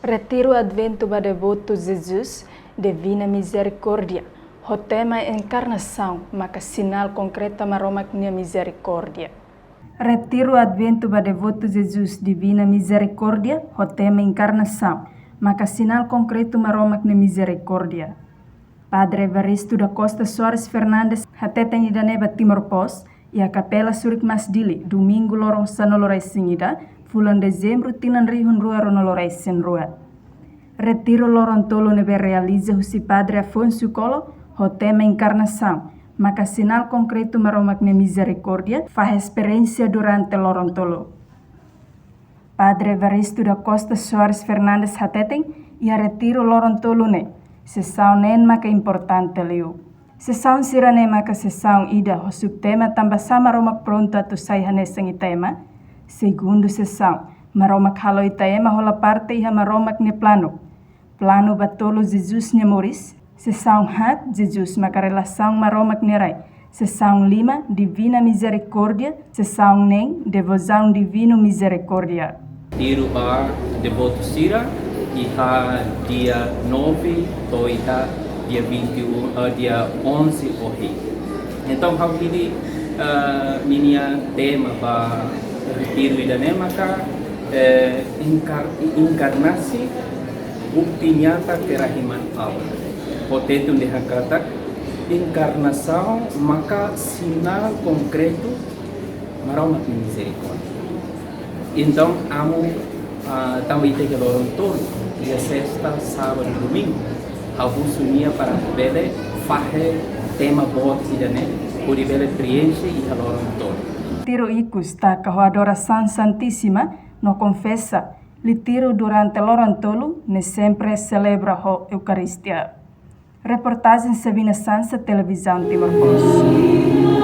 Retiro Advento ba Devoto Jesus, Divina Misericórdia. O tema é encarnação, mas sinal concreto maromak nia misericórdia. Retiro Advento ba Devoto Jesus, Divina Misericórdia. O tema encarnação, mas sinal concreto maromak nia misericórdia. Padre Evaristo da Costa Soares Fernandes, hateten idaneba Timor Pos, e a Capela Surik Masdili, domingo lorong sanolorai singida, bulan dezembro tinan rihun rua ronolorai sen rua. Retiro lorong tolo nebe realiza husi Padre Afonso Colo, o tema encarnação, mas sinal concreto maromak ne misericórdia, faz experiência durante lorong tolo. Padre Evaristo da Costa Soares Fernandes hateten, e a retiro lorong tolo ne, sessão nen maka importante leu. Sessão sirane maka sessão ida o subtema tamba sama romak pronto atu sai hanesang itema. Segundo sessão, maromak halo itema hola parte iha maromak ne plano. Plano batolo Jesus ne moris. Sessão hat Jesus maka relação maromak ne rai. Sessão 5, Divina Misericórdia. Sessão nem, Devoção Divino Misericórdia. Tiro a Devoto Sira, iha dia 9, toita dia 21, dia 11 hoje. Então, hal ini minha tema para retiro idanema ka encarnasi bukti nyata kerahiman Allah. Potetum dihakata encarnação maka sinal concreto maromak misericórdia. Então, amo também tem que lorong todo dia sexta, sábado, domingo. Abuso nia para bele fahe tema bot idane puri bele preenche e lorong todo. Tiro icus ta a adoração santíssima no confessa. Litiro durante lorong tolo ne sempre celebra a Eucaristia. Reportagem Sabina Sansa, Televisão Timor Pos.